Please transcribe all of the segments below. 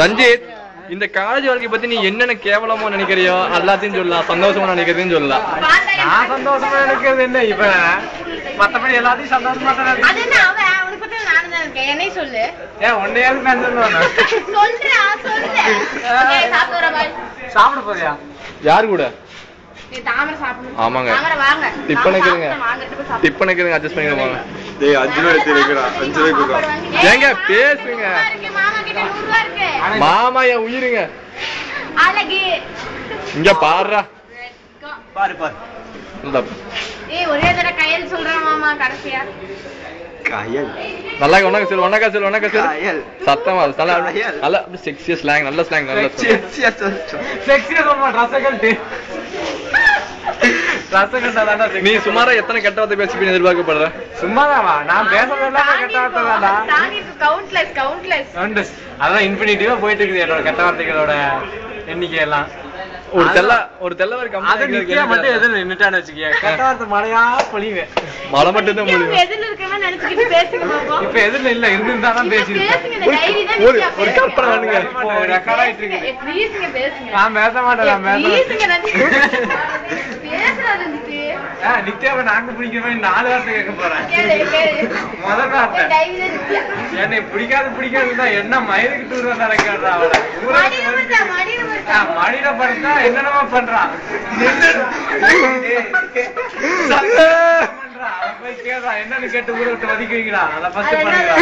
ரஞ்சித், இந்த காலேஜ் வாழ்க்கை பத்தி நீ என்னென்ன கேவலமா நினைக்கிறியோ எல்லாத்தையும் சொல்லலாம், சந்தோஷமா நினைக்கிறதையும் சொல்லலாம். நான் சந்தோஷமா நினைக்கிறது என்ன, இப்ப மத்தபடி எல்லாத்தையும் சந்தோஷமா சொல்லு. ஏன் ஒன்னையாவது நான் சொல்லுவேன். சாப்பிட போறியா? யாரு கூட? ஆமாங்க, டிப்பனுக்குங்க அட்ஜஸ்ட் பண்ணிடுவாங்க. டேய் 5 ரூபாய் எடுத்துறேன், 5 ரூபாய் கொடுங்க. ஏங்க பேசுங்க. மாமா என் உயிருங்க. இங்க பாருடா, பாரு பாரு. இந்த ஒரே தடவை கையல் சொல்றேன் மாமா கடைசியா. கையல் நல்லா ஒண்ணாக்க சொல்லு, ஒண்ணாக்க சொல்லு, ஒண்ணாக்க சொல்லு. சத்தமா நல்ல செக்ஸியா ஸ்லாங், நல்ல ஸ்லாங், நல்ல செக்ஸியா சொல்லுமா. நீ சுமாரா எத்தனை கெட்ட வார்த்தை பேசி எதிர்பார்க்கப்படுற? சும்மாதாவா நான் பேசுறதெல்லாம் கெட்ட வார்த்தை தான்டா. அதான் இன்ஃபினிட்டிவா போயிட்டு இருக்குது என்னோட கெட்ட வார்த்தைகளோட எண்ணிக்கை எல்லாம். ஒரு தெல்லவர் அது நிக்கியா மட்டும் எதிர நின்னுட்டான்னு வச்சுக்கிய கெட்ட வார்த்தை மழையா பொழிவேன். மழை மட்டும் தான் பொழியும். இப்ப எதிரில இல்ல இருந்துதான் பேசிருக்கேன். ஒரு கற்பனை பண்ணுங்க. ரெக்கார்ட் ஆயிட்டு இருக்கு. நான் பேச மாட்டேன். நித்யாவை நாங்க பிடிக்கிறமே 4 வார்த்தை கேட்க போறேன். முதல் வார்த்தை என்னை பிடிக்காதுன்னா என்ன மயிருக்கு டூர் நடக்கிறா அவளை மடியில படுத்தா என்னென்னமா பண்றான். என்னன்னு கேட்டு ஊரை விட்டு ஒதுக்கி வைக்கிறான். அதை ஃபர்ஸ்ட் பண்ணுறான்.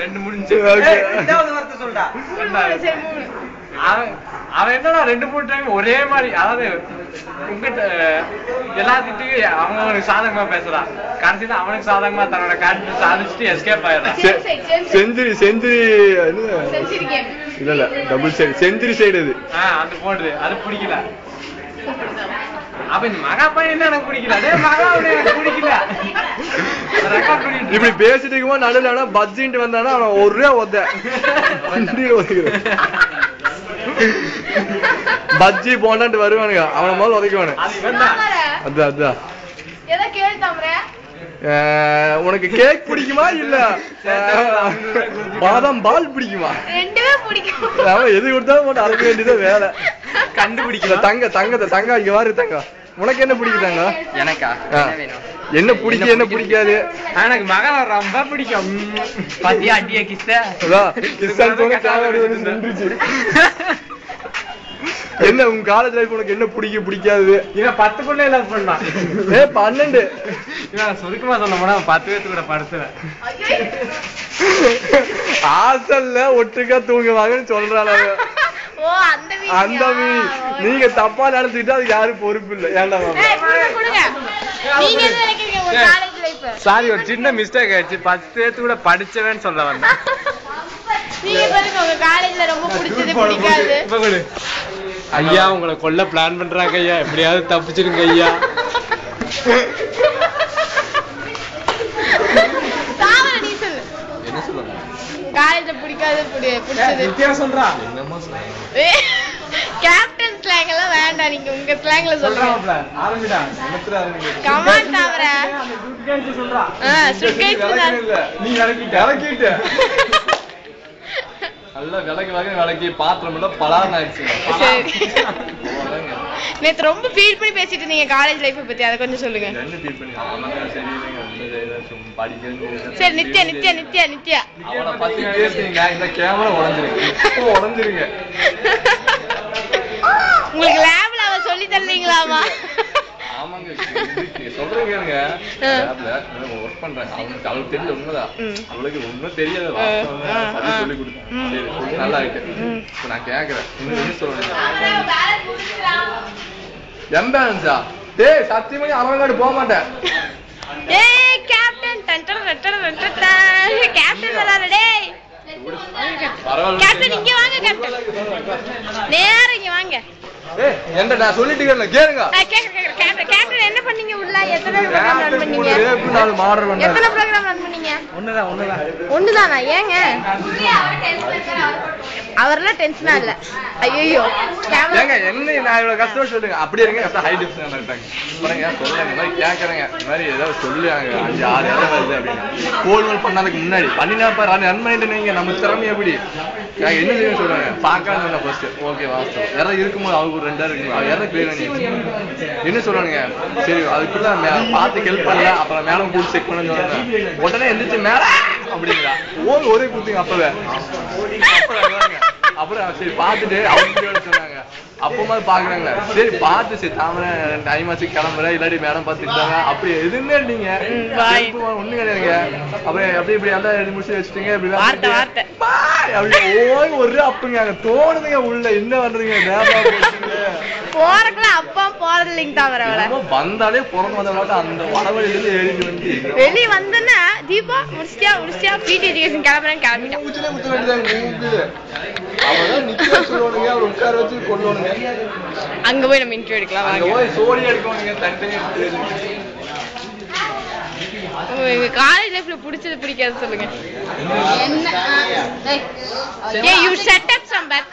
2 முடிஞ்சு. சொல்றா அவன் என்னன்னா 2-3 டைம் ஒரே மாதிரி, அதாவது உங்ககிட்ட எல்லாத்திட்டையும் அவனுக்கு சாதகமா பேசுறான். கடைசியில அவனுக்கு சாதகமா தன்னோட காட்டு சாதிச்சுட்டு எஸ்கேப் ஆயிடுறான். செஞ்சுரி இல்ல டபுள் சைடு, செஞ்சுரி சைடு அது. அது போடுது, அது பிடிக்கல. அப்ப இந்த மகா பையன் எனக்கு பிடிக்கல, அதே மகா எனக்கு பிடிக்கல. இப்படி பேசிட்டு இருக்கும்போது நடுவில் பஜ்ஜின்ட்டு வந்தானா அவன் ஒரே ஒத்த பஜ்ஜி போண்டான்ட்டு வருவானுங்க, அவனை முதல்ல உதைக்குவானு. அதான் உனக்கு கேக் பிடிக்குமா இல்ல பாதாம் பால் பிடிக்குமா? அவன் எது கொடுத்தாலும் போட்டு அரைக்க வேண்டியதான் வேலை. கண்டுபிடிக்கல. தங்க இங்க வாரு தங்க, உனக்கு என்ன பிடிக்குதாங்க? எனக்கா என்ன பிடிக்கும் என்ன பிடிக்காது? எனக்கு மகள ரொம்ப பிடிக்கும். பாத்தியா அடிய கிஸ்ஸ என்ன உங்க காலேஜ் லைஃப் உனக்கு என்ன பிடிக்கும் பிடிக்காது? இவன் 10 லவ் பண்ணான். 12 இவன் சுருக்கமா சொல்ல போனா 10 பேத்து கூட படுத்துவேன். ஹாஸ்டல்ல ஒட்டுக்கா தூங்குவாங்கன்னு சொல்றாள். அந்த நீங்க தப்பா நடந்துட்டு அதுக்கு யாரும் பொறுப்பு இல்ல. ஏன்டா சாரி, ஒரு சின்ன மிஸ்டேக் ஆயிடுச்சு. 10 பேத்து கூட படிச்சவன்னு சொல்ல வந்தேன். ஐயா உங்களை கொல்ல பிளான் பண்றாங்க ஐயா, எப்படியாவது தப்பிச்சிருங்க ஐயா. என்ன சொல்லுங்க? காலேஜ்ல பிடிக்காது நித்யா சொல்றா. கேப்டன் ஸ்லாங் எல்லாம் வேண்டாம், நீங்க உங்க ஸ்லாங்ல சொல்லுங்க. ஆரம்பிடா. கமான் தாவர சொல்றா. நீ விளக்கிட்ட நல்லா விளக்கி பாத்திரம் எல்லாம் பலான்னு ஆயிடுச்சு. நேத்து ரொம்ப ஃபீல் பண்ணி பேசிட்டு இருந்தீங்க காலேஜ் லைஃப் பத்தி, அதை கொஞ்சம் சொல்லுங்க. சரி நித்யா அவனை பத்தி பேசுறீங்க, இந்த கேமரா உடஞ்சிருங்க. உங்களுக்கு லேப்ல அவ சொல்லி தரலீங்களாமா? ஆமாங்க சொல்றேங்க. ஒர்க் பண்றேன், அவளுக்கு தெரியல உண்மைதான். அவளுக்கு ஒண்ணும் தெரியாது, சொல்லி கொடுத்தேன். நல்லா இருக்கு. நான் கேக்குறேன் என்ன சொல்றேன். எம்பேலன்ஸா? டேய் சத்தியமா அரவங்காடு போக மாட்டேன். ஏய் கேப்டன் கேப்டன் வராரு. டேய் கேப்டன் இங்க வாங்க, கேப்டன் நேரா இங்க வாங்க. ஏய் என்ன நான் சொல்லிட்டு இருக்கேன் கேளுங்க. கேப்டன் என்ன பண்ணீங்க உள்ள? எத்தனை ப்ரோகிராம் ரன் பண்ணீங்க? 4 மாடல் பண்ணேன். எத்தனை ப்ரோகிராம் ரன் பண்ணீங்க? நீங்க? ஒண்ணுதானா? ஏங்க அவரெல்லாம் டென்ஷனா இல்ல? ஐயோ ஏங்க என்ன நான் இவ்வளவு கஷ்டம் சொல்லுங்க. அப்படி இருங்க கஷ்டம் ஹை டிப்ஸ் பண்ணிட்டாங்க பாருங்க. சொல்லுங்க இந்த மாதிரி கேட்கறேங்க, இந்த மாதிரி ஏதாவது சொல்லுவாங்க 5-6 இடம் வருது அப்படின்னு கோல்கள் பண்ணதுக்கு முன்னாடி பண்ணினா ரன் பண்ணிட்டு நீங்க நம்ம திறமை எப்படி என்ன செய்ய சொல்றாங்க பார்க்காம சொன்ன ஃபர்ஸ்ட் ஓகே வாஸ்தவம் யாராவது இருக்கும்போது அவருக்கு ஒரு 2 இருக்கும் அவர் யாராவது கிளியர் பண்ணி என்ன சொல்றானுங்க சரி அதுக்குள்ள பார்த்து ஹெல்ப் பண்ணல அப்புறம் மேடம் கூட செக் பண்ண சொல்றாங்க உடனே எந்திரிச்சு மேல அப்படிங்களா ஒரே குத்துங்க அப்பவே அப்புறம் சரி பார்த்துட்டு அவங்க சொன்னாங்க அப்பமா பாக்குறாங்களா சரி பார்த்து சரி தாமரை டைம் ஆச்சு கிளம்புறேன் இல்லாட்டி மேடம் பார்த்துட்டாங்க அப்படி எதுவுமே நீங்க ஒண்ணு கிடையாதுங்க. அப்புறம் அப்படி இப்படி எல்லாம் எழுதி முடிச்சு வச்சுட்டீங்க அப்படி ஒரு அப்புங்க அங்க தோணுதுங்க உள்ள என்ன பண்றீங்க போறதுக்குள்ள அப்பா போறது இல்லைங்க தாமரை வந்தாலே பிறந்து வந்த அந்த வடவழியில இருந்து எழுதி வந்து வெளியே வந்தோன்னா தீபா முடிச்சியா பிடி எஜுகேஷன் கிளம்புறேன் கிளம்பிட்டான் அவதான் நிக்க சொல்லுவானுங்க அவர் உட்கார வச்சு கொள்ளுவானுங்க. அங்க போய் நம்ம இன்டர்வியூ எடுக்கலாம் அங்க போய் சோடி எடுக்கணுங்க தனித்தனியா. காலேஜ் லைஃப்ல பிடிச்சது பிடிக்காது சொல்லுங்க. Hey you set up some back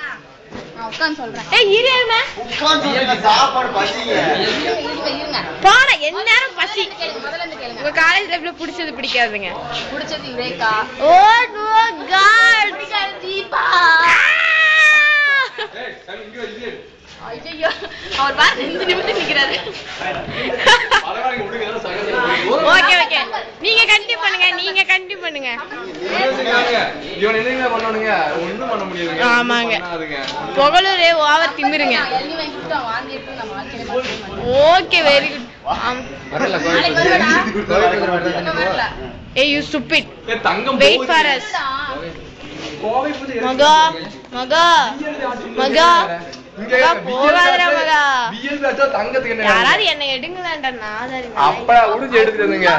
நான் உட்கார்ந்து சொல்றேன். ஏய் இருங்க உட்கார்ந்து சொல்லுங்க சாப்பாடு பசிங்க இருங்க போற என்னேரம் பசி முதல்ல இருந்து கேளுங்க. உங்க காலேஜ் லைஃப்ல பிடிச்சது பிடிக்காதுங்க. பிடிச்சது யுரேகா. ஓ நோ காட் பிடிக்காது தீபா. ஏய் சரி இங்க வந்து ஐயோ அவர் வா 2 நிமிஷம் நிக்கறாரு. பரவாயில்லை விடுங்க ஏதோ சகஜம். ஓகே நீங்க கண்டினியூ பண்ணுங்க. இவன் என்னங்க பண்ணனுங்க ஒண்ணும் பண்ண முடியாதுங்க. ஆமாங்க புகழூரே ஓவர் திமிருங்க. எல்லி வாங்கிட்டு வாந்தி எடுத்து நம்ம வாழ்க்கையில ஓகே வெரி குட். வரல ஏய் யூ ஸ்டூபிட். ஏ தங்கம் வெயிட் ஃபார் us. மகா யாராவது என்ன எடுங்களாண்டா அப்ப உடிச்சு எடுத்துருங்க.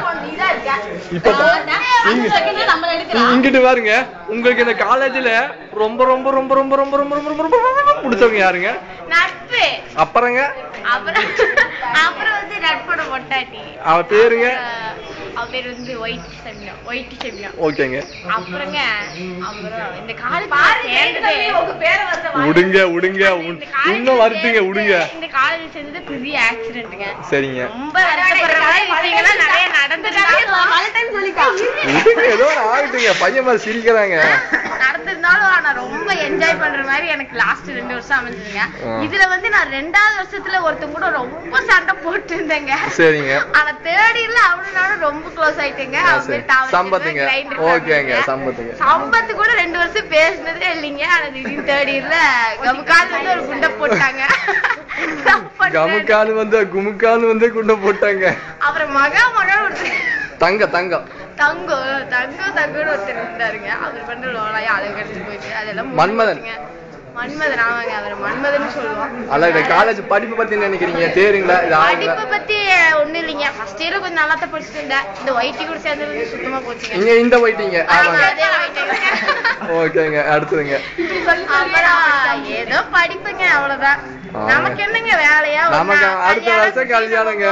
இங்கிட்டு பாருங்க உங்களுக்கு இந்த காலேஜ்ல ரொம்ப ரொம்ப ரொம்ப ரொம்ப ரொம்ப ரொம்ப ரொம்ப ரொம்ப ரொம்ப பிடிச்சவங்க யாருங்க? நட்பு. அப்புறங்க அப்புறம் வந்து நட்போட பொட்டாட்டி அவ பேருங்க அவ பேர் வந்து ஒயிட் செமினா. ஓகேங்க அப்புறங்க அப்புறம் இந்த காலேஜ் சேர்ந்ததே உங்க பேரை வந்து உடுங்க இன்னும் வருதுங்க உடுங்க. இந்த காலேஜ் சேர்ந்தது பெரிய ஆக்சிடென்ட்ங்க. சரிங்க ரொம்ப வருத்தப்படுற மாதிரி விஷயங்களா நிறைய நடந்துட்டாங்க. ஏதோ ஆகிட்டுங்க பையன் மாதிரி சிரிக்கிறாங்க. நடந்திருந்தாலும் நான் ரொம்ப என்ஜாய் பண்ற மாதிரி எனக்கு லாஸ்ட் 2 வருஷம் அமைஞ்சதுங்க. இதுல வந்து நான் 2வது வருஷத்துல ஒருத்தங்க கூட ரொம்ப சண்டை போட்டு இருந்தேங்க. சரிங்க ஆனா தேர்ட் இயர்ல அவனும் நானும் ரொம்ப க்ளோஸ் ஆயிட்டேங்க. சம்பத்துங்க ஓகேங்க சம்பத்து கூட 2 வருஷம் பேசினதே இல்லைங்க. ஆனா திடீர்னு தேர்ட் இயர்ல கமுக்கால் வந்து ஒரு குண்டை போட்டாங்க. கமுக்கால் வந்து குமுக்கால் வந்து குண்டை போட்டாங்க. அப்புறம் மகா தங்கம் ஒருத்தர் இருந்தாருங்க. அவர் பண்ண லோலாயா அழகு எடுத்து போயிட்டு அதெல்லாம் மன்மதன் ஆமாங்க அவர் மன்மதன் சொல்லுவான். அல்ல இந்த காலேஜ் படிப்பு பத்தி நினைக்கிறீங்க தெரியுங்களா? படிப்பு பத்தி ஒண்ணு இல்லைங்க. ஃபர்ஸ்ட் இயர்ல கொஞ்சம் நல்லா தான் படிச்சுட்டு இருந்தேன். இந்த ஒயிட்டி கூட சேர்ந்து சுத்தமா போச்சுங்க. இங்க இந்த ஒயிட்டிங்க ஓகேங்க அடுத்துங்க அப்புறம் ஏதோ படிப்புங்க அவ்வளவுதான். நமக்கு என்னங்க வேலையா நமக்கு அடுத்த வருஷம் கல்யாணங்க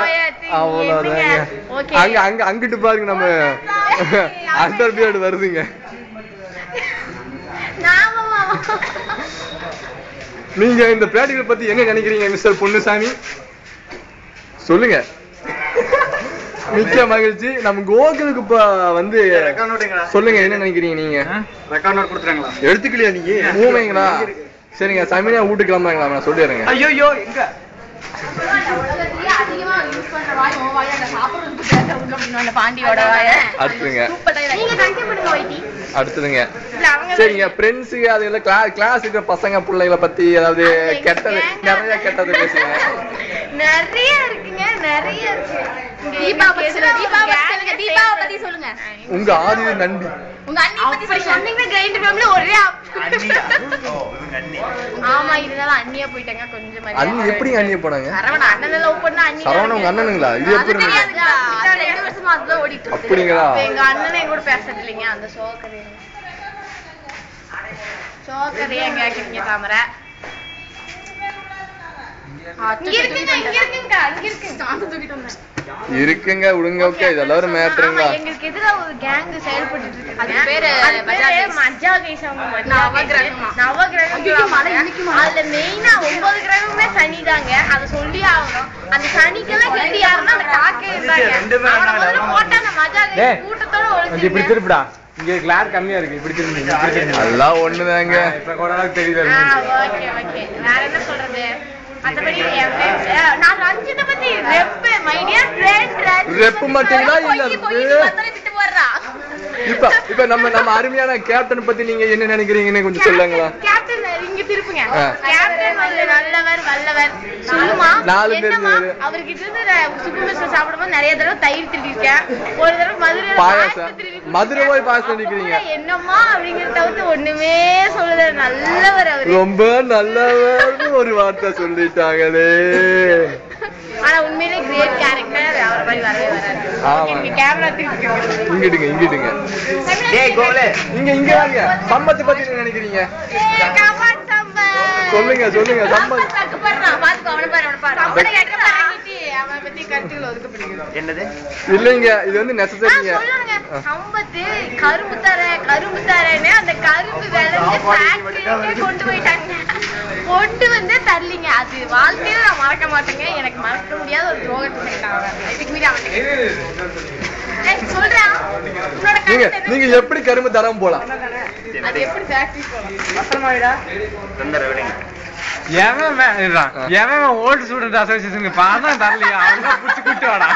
அவ்வளவுதாங்க. அங்க அங்கிட்டு பாருங்க நம்ம அண்டர் பியர்ட் வருதுங்க. நீங்க இந்த பிராக்டிகல் பத்தி என்ன நினைக்கிறீங்க மிஸ்டர் பொன்னுசாமி? சொல்லுங்க. மிக்க மகிழ்ச்சி. நம்ம கோகுலுக்கு இப்ப வந்து சொல்லுங்க என்ன நினைக்கிறீங்க நீங்க? Record note கொடுத்துறாங்களா? எடுத்துக்கலையா நீங்க? ஊமைங்களா? சரிங்க சமினா வீட்டுக்கு கிளம்புறாங்களா? நான் சொல்லிடுறேங்க. ஐயோ எங்க அதிகமா யூஸ் பண்ற வாய் ஓ வாய் அந்த சாப்பிடுறதுக்கு பேச உள்ள அப்படின பாண்டியோட வாய். அடுத்துங்க நீங்க கண்டினியூ பண்ணுங்க வைட்டி. அடுத்துங்க சரிங்க ஃப்ரெண்ட்ஸுக்கு அதுல கிளாஸ்க்கு பசங்க பிள்ளைகளை பத்தி ஏதாவது கெட்டது நிறைய கெட்டது பேசுங்க. நிறைய இருக்குங்க நிறைய இருக்கு. தீபாவளி பத்தி சொல்லுங்க. உங்க ஆதி நண்பி உங்க அண்ணி பத்தி சொன்னீங்க. கிரைண்ட் ஃபேமிலி ஒரே ஆமா இதனால அண்ணியா போயிட்டாங்க. கொஞ்சம் மாதிரி அண்ணி எப்படி அண்ணியா போனாங்க? சரவண அண்ணனை லவ் பண்ணா அண்ணி சரவண உங்க அண்ணனுங்களா? இது எப்படி 2 வருஷமா அதுல ஓடிட்டு இருக்கு. அப்படிங்களா? எங்க அண்ணனை கூட பேசறது இல்லைங்க. அந்த சோகரையா கேக்குறீங்க தாமரை. இருக்குங்க விடுங்க. ஓகே இதெல்லாம் ஒரு மேட்டருங்களா? எங்களுக்கு எதிரா ஒரு கேங் செயல்பட்டு இருக்கு. அது பேரு மஜா கைசம் நவகிரகம். அதுல மெயினா 9 கிரகமே சனிதாங்க. அத சொல்லி ஆகணும். அந்த சனிக்கெல்லாம் கெட்டி யாருன்னா அந்த காக்கே இருந்தாங்க. அவன போட்டா அந்த மஜா கைஸ் கூட்டத்தோட ஒளிஞ்சு இப்படி திருப்பிடா. இங்க கிளார் கம்மியா இருக்கு. இப்படி திரும்பி எல்லாம் ஒண்ணுதாங்க. இப்ப கூட தெரியுது. Okay okay. வேற என்ன சொல்றது? மத்தபடி நான் ரஞ்சித பத்தி rep my dear friend rep மாட்டீங்களா இல்ல திட்டு போறா. இப்ப நம்ம அருமையான கேப்டன் பத்தி நீங்க என்ன நினைக்கிறீங்கன்னு கொஞ்சம் சொல்லுங்களா? கேப்டன் இங்க திருப்புங்க. கேப்டன் நல்லவர் வல்லவர் சும்மா 4 பேர் அவர்கிட்ட இருந்து சுக்குமிஸ்ட் சாப்பிடும்போது நிறைய தடவை தயிர் திட்டிருக்கேன். ஒரு தடவை மதுரை போய் பாஸ் பண்ணிக்கிறீங்க. என்னம்மா அப்படிங்கறத தவிர்த்து ஒண்ணுமே சொல்லுது. நல்லவர் அவரு. ரொம்ப நல்லவர் ஒரு வார்த்தை சொல்லிட்டாங்களே. ஆனா உண்மையிலே கிரேட் கேரக்டர். அவர் மாதிரி வரவே வராது. இங்க கேமரா திருப்பிங்க. இங்கிட்டுங்க டேய் கோலே இங்க வாங்க. சம்பத் பத்தி என்ன நினைக்கிறீங்க? கமான் சம்பத் சொல்லுங்க சம்பத் தக்கு பண்றா. பாத்துக்கோ அவன பாரு. சம்பத் கேட்க பாக்கிட்டு அவன் பத்தி கருத்துக்கள் ஒதுக்கப்படுகிறது. என்னது? இல்லங்க இது வந்து நெசசரிங்க. சொல்லுங்க சம்பத் கரும்பு தரேன்னு அந்த கரும்பு விளைஞ்சு ஃபேக்டரிக்கே கொண்டு போயிட்டாங்க. கொண்டு வந்து தரலிங்க. அது வாழ்க்கையில நான் மறக்க மாட்டேங்க. எனக்கு மறக்க முடியாத ஒரு துரோகத்தை பண்ணிட்டாங்க. இதுக்கு மீறி அவன் சொல்றேன். நீங்க எப்படி கரும்பு தரம் போலாம்? அது எப்படி ஃபேக்டரி போலாம்? ஓல்டு ஸ்டூடெண்ட் அசோசியேஷன் பாதான் தரலையா? அவன் புடிச்சு கூட்டு வாடா.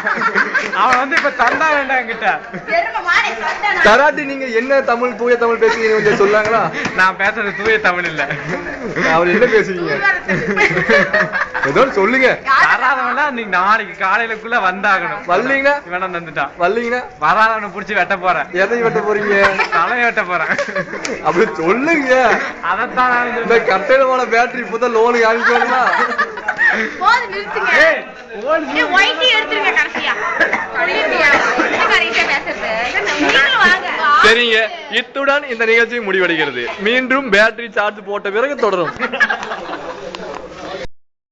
அவன் வந்து இப்ப தந்தா வேண்டாம் கிட்ட தராட்டி நீங்க என்ன தமிழ் தூய தமிழ் பேசுறீங்க கொஞ்சம் சொல்லாங்களா? நான் பேசுறது தூய தமிழ் இல்ல. அவர் என்ன பேசுறீங்க? ஏதோ சொல்லுங்க. வராதவன்லாம் நீங்க நாளைக்கு காலையிலக்குள்ள வந்தாகணும். வரலீங்கன்னா வேணாம் தந்துட்டான். வரலீங்கன்னா வராதவனை புடிச்சு வெட்ட போறேன். எதை வெட்ட போறீங்க? தலையை வெட்ட போறேன். அப்படி சொல்லுங்க. அதத்தான் இந்த கட்டையில பேட்டரி இப்பதான் லோனுக்கு ஆரம்பிக்கணுமா? போது நிறுத்துங்க. ஒயிட்டி எடுத்துருங்க கடைசியா. சரிங்க, இத்துடன் இந்த நிகழ்ச்சி முடிவடைகிறது. மீண்டும் பேட்டரி சார்ஜ் போட்ட பிறகு தொடரும்.